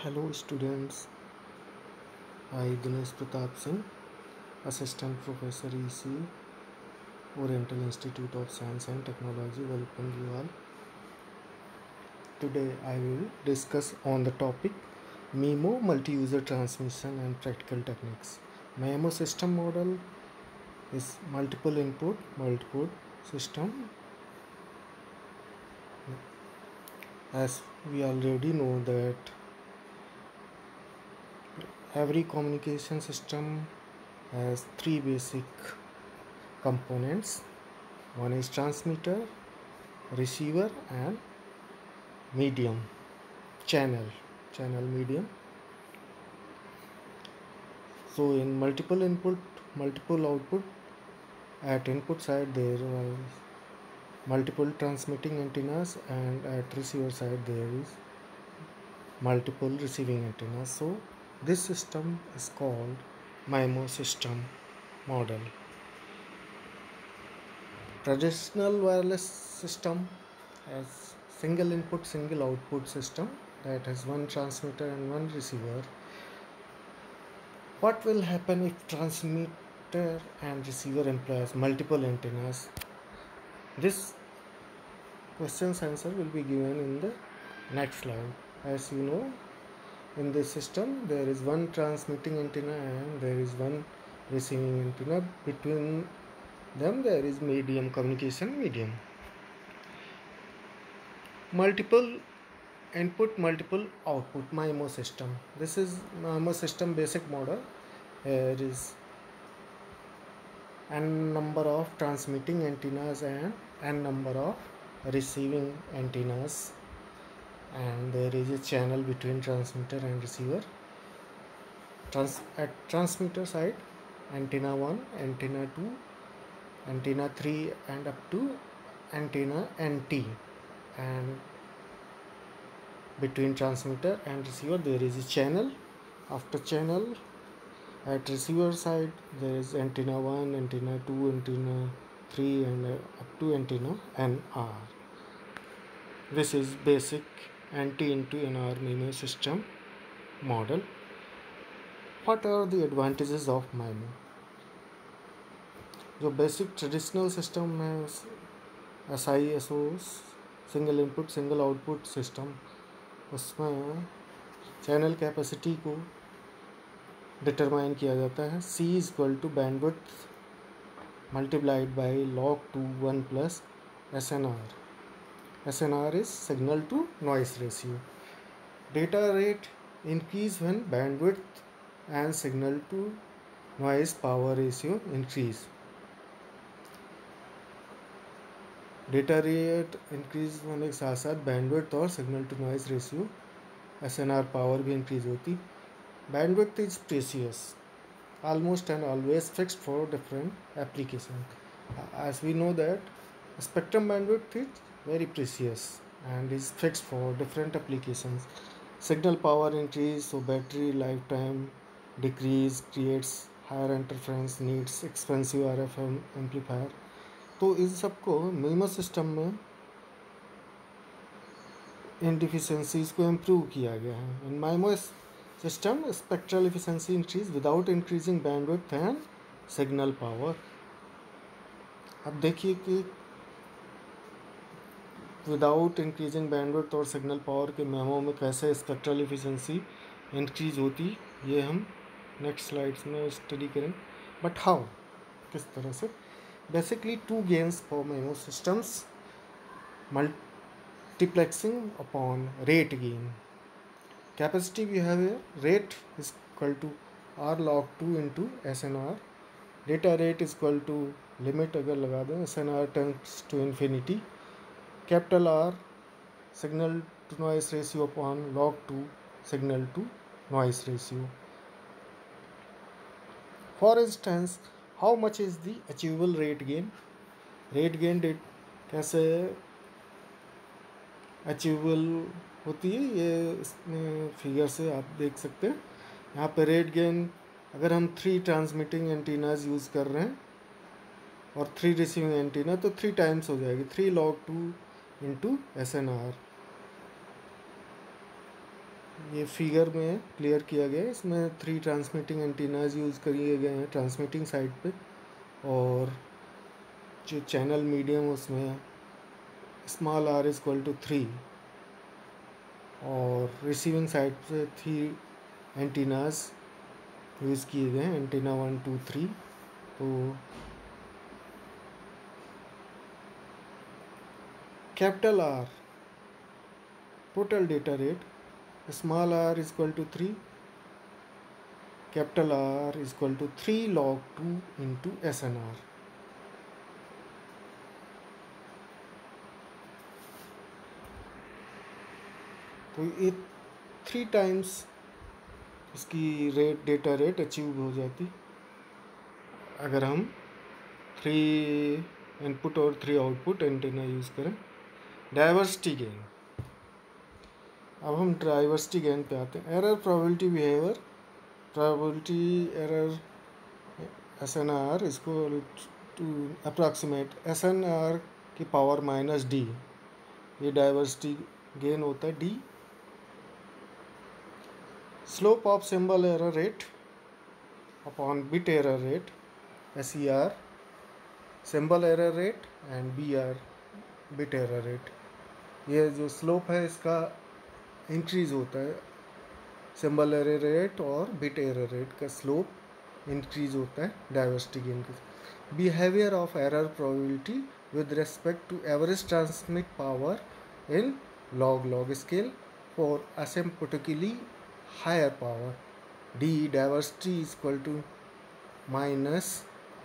Hello students, I Dinesh Pratap Singh, Assistant Professor EC, Oriental Institute of Science and Technology, welcome you all. Today I will discuss on the topic MIMO multi-user transmission and practical techniques. MIMO system model is multiple input, multiple system. As we already know that every communication system has three basic components. One is transmitter, receiver and medium channel medium. So in multiple input, multiple output, at input side there are multiple transmitting antennas and at receiver side there is multiple receiving antennas. So this system is called MIMO system model. Traditional wireless system has single input single output system that has one transmitter and one receiver. What will happen if transmitter and receiver employs multiple antennas? This question's answer will be given in the next slide. As you know, in this system there is one transmitting antenna and there is one receiving antenna. Between them there is medium, communication medium. Multiple input, multiple output, MIMO system. This is MIMO system basic model. Here is n number of transmitting antennas and n number of receiving antennas, and there is a channel between transmitter and receiver. At transmitter side, antenna 1, antenna 2, antenna 3 and up to antenna NT, and between transmitter and receiver there is a channel. After channel, at receiver side there is antenna 1, antenna 2, antenna 3 and up to antenna NR. This is basic NT into NR MIMO system model. What are the advantages of MIMO? जो basic traditional system में SISO single input single output system, उसमें channel capacity को determine किया जाता है C equal to bandwidth multiplied by log 2 1 plus SNR. SNR is signal to noise ratio. Data rate increase when bandwidth and signal to noise power ratio increase. Data rate increase होने के साथ साथ bandwidth और signal to noise ratio SNR power भी increase होती. Bandwidth is precious, almost and always fixed for different applications. As we know that spectrum bandwidth is very precious and is fixed for different applications. Signal power increase, so battery lifetime decrease, creates higher interference, needs expensive RF amplifier. तो इस सबको MIMO system में इन deficiencies को improve किया गया है. इन MIMO system spectral efficiency increase without increasing bandwidth and signal power. अब देखिए कि विदाउट इंक्रीजिंग बैंडविड्थ और सिग्नल पावर के MIMO में कैसे स्पेक्ट्रल एफिशिएंसी इंक्रीज होती, ये हम नेक्स्ट स्लाइड्स में स्टडी करें. बट हाउ, किस तरह से? Basically, two gains for MIMO systems: multiplexing upon rate gain. Capacity we have here, rate is equal to R log 2 into SNR. Data rate is equal to limit अगर लगा दें SNR tends to infinity. Capital R signal to noise ratio upon log 2 signal to noise ratio. For instance, how much is the achievable rate gain? Rate gain कैसे achievable होती है, ये इसमें figure से आप देख सकते हैं. यहाँ पे रेट गेन अगर हम 3 ट्रांसमिटिंग एंटीनाज यूज़ कर रहे हैं और 3 रिसीविंग एंटीना, तो 3 टाइम्स हो जाएगी. 3 log 2 इंटू SNR. ये फिगर में क्लियर किया गया है। इसमें 3 ट्रांसमिटिंग एंटीनाज यूज़ किए गए हैं ट्रांसमिटिंग साइड पे, और जो चैनल मीडियम उसमें स्मॉल r इक्वल टू 3, और रिसीविंग साइड पे 3 एंटीनाज यूज़ किए गए हैं, एंटीना 1 2 3। तो capital R total data rate, small r equal to 3, capital R equal to 3 log 2 into SNR। तो ये 3 टाइम्स इसकी डेटा रेट अचीव हो जाती अगर हम 3 इनपुट और 3 आउटपुट एंटीना यूज़ करें। डाइवर्सिटी गेन, अब हम डाइवर्सिटी गेन पे आते हैं। Error probability behaviour, probability error SNR इसको टू अप्रॉक्सीमेट SNR की पावर माइनस D, ये डाइवर्सिटी गेन होता है D। Slope of symbol error rate upon bit error rate SER, symbol error rate and BR bit error rate. ये जो slope है इसका increase होता है, सिंबल एरर रेट और बिट एरर रेट का स्लोप इंक्रीज होता है डाइवर्सिटी गेन के। Behaviour of error probability with respect to average transmit power in log scale for asymptotically higher power। D diversity is equal to minus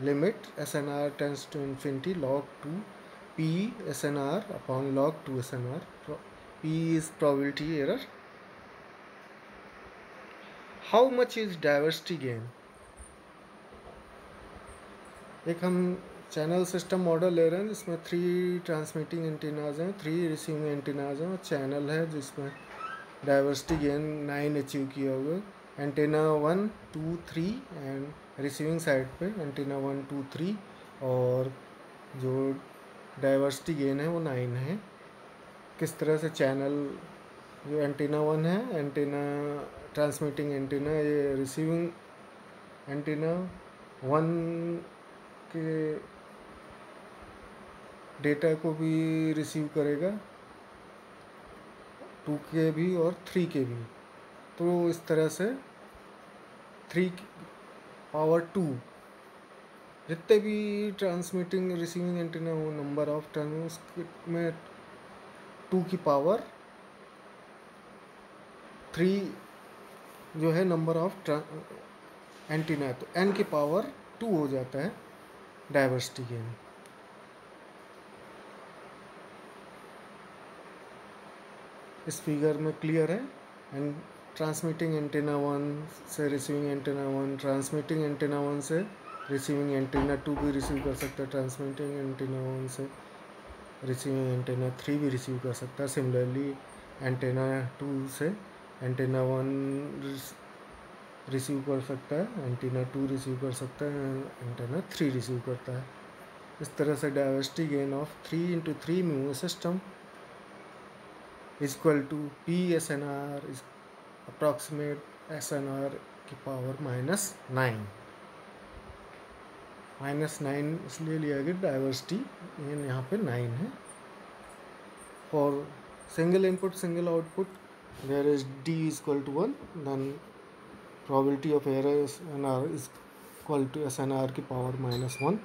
limit SNR tends to infinity log 2 P SNR upon log 2 SNR। P is probability error। How much is diversity gain? एक हम channel system model ले रहे हैं जिसमें 3 transmitting antennas हैं, 3 receiving antennas हैं, और channel है जिसमें डाइवर्सिटी गेन 9 अचीव किया हुआ है। एंटीना 1 2 3 एंड रिसीविंग साइड पे एंटीना 1 2 3, और जो डाइवर्सिटी गेन है वो 9 है। किस तरह से चैनल, जो एंटीना 1 है, एंटीना ट्रांसमिटिंग एंटीना, ये रिसीविंग एंटीना 1 के डेटा को भी रिसीव करेगा, 2 के भी और 3 के भी। तो इस तरह से 3 पावर 2 जितने भी ट्रांसमिटिंग रिसीविंग एंटीना हो, नंबर ऑफ टर्न में 2 की पावर 3 जो है नंबर ऑफ एंटीना, तो n की पावर 2 हो जाता है डाइवर्सिटी गेन। इस फिगर में क्लियर है। एंड ट्रांसमिटिंग एंटीना 1 से रिसीविंग एंटीना 1, ट्रांसमिटिंग एंटीना 1 से रिसीविंग एंटीना 2 भी रिसीव कर सकता है, ट्रांसमिटिंग एंटीना 1 से रिसीविंग एंटीना 3 भी रिसीव कर सकता है। सिमिलरली एंटीना 2 से एंटीना 1 रिसीव कर सकता है, एंटीना 2 रिसीव कर सकता है, एंटीना 3 रिसीव करता है। इस तरह से diversity gain of 3 into 3 mu system equal to P SNR approximate SNR की पावर -9। -9 इसलिए लिया गया, डाइवर्सिटी यहाँ पे 9 है। For single input single output where is D equal to 1, then probability of error SNR is equal to SNR की power -1।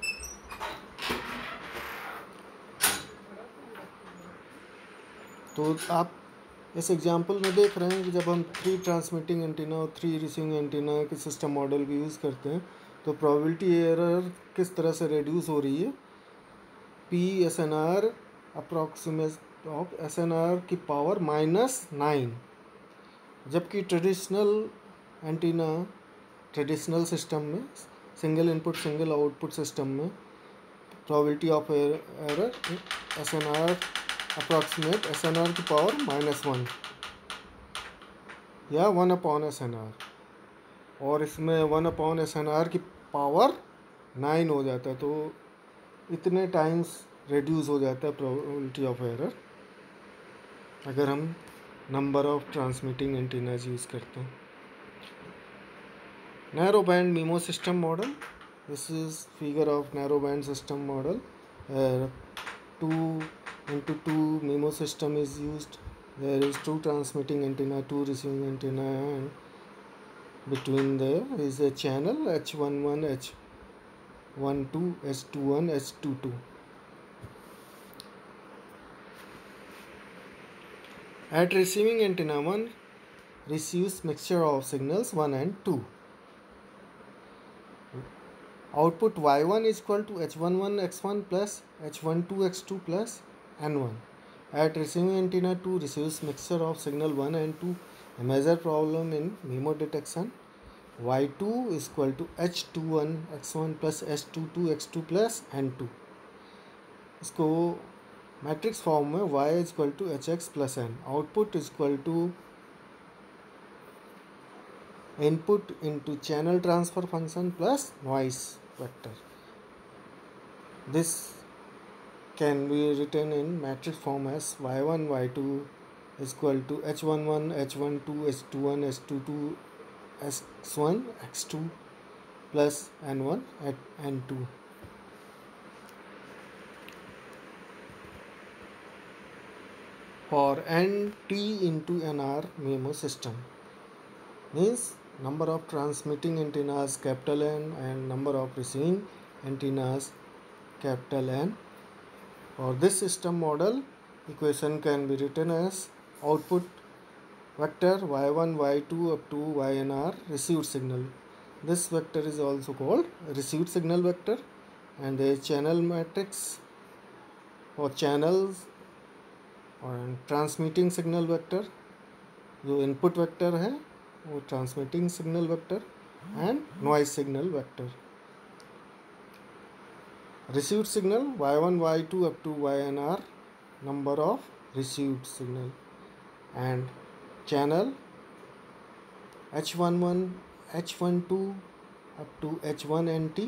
तो आप इस एग्जांपल में देख रहे हैं कि जब हम 3 ट्रांसमिटिंग एंटीना और 3 रिसीविंग एंटीना के सिस्टम मॉडल को यूज़ करते हैं तो प्रोबेबिलिटी एरर किस तरह से रिड्यूस हो रही है। P SNR approximate of SNR की पावर -9, जबकि ट्रेडिशनल सिस्टम में, single input single output system में probability of error SNR approximate SNR की पावर -1 या 1/SNR, और इसमें 1/SNR की पावर 9 हो जाता है। तो इतने टाइम्स रिड्यूस हो जाता है प्रोबेबिलिटी ऑफ एरर। अगर हम number of transmitting antennas use करते हैं. Narrow band memo system model. This is figure of narrow band system model. 2x2 MIMO system is used. There is 2 transmitting antenna, 2 receiving antenna, and between there is a channel H11, H12, H21, H22. At receiving antenna 1 receives mixture of signals 1 and 2. Output Y1 is equal to H11 X1 plus H12 X2 plus N1. At receiving antenna 2 receives mixture of signal 1 and 2. A major problem in MIMO detection. Y2 is equal to H21 X1 plus H22 X2 plus N2. इसको matrix form में y is equal to Hx plus N. Output is equal to input into channel transfer function plus noise vector. This can be written in matrix form as y1 y2 is equal to h11 h12 h21 h22 x1 x2 plus n1 at n2. For NT into NR MIMO system means number of transmitting antennas capital N and number of receiving antennas capital N. For this system model, equation can be written as output vector y1 y2 up to ynr received signal. This vector is also called received signal vector, and the channel matrix for channels और transmitting signal vector जो input vector है वो transmitting signal vector and noise signal vector. Received signal y1 y2 up to ynr number of received signal, and channel h11 h12 up to h1nt,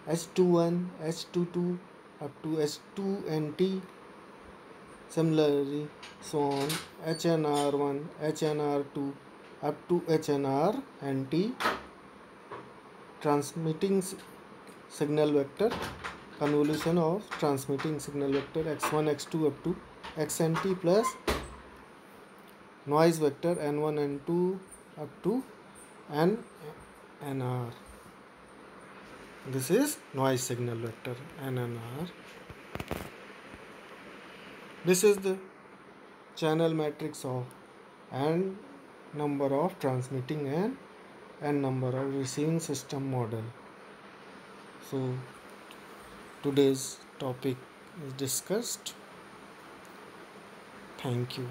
h21 h22 up to h2nt. Similarly, so on HNR1, HNR2 up to HNR-NT. Transmitting signal vector, convolution of transmitting signal vector x1 x2 up to xnt plus noise vector n1 n2 up to nnr. This is noise signal vector nnr. This is the channel matrix of and number of transmitting and number of receiving system model. So today's topic is discussed. Thank you.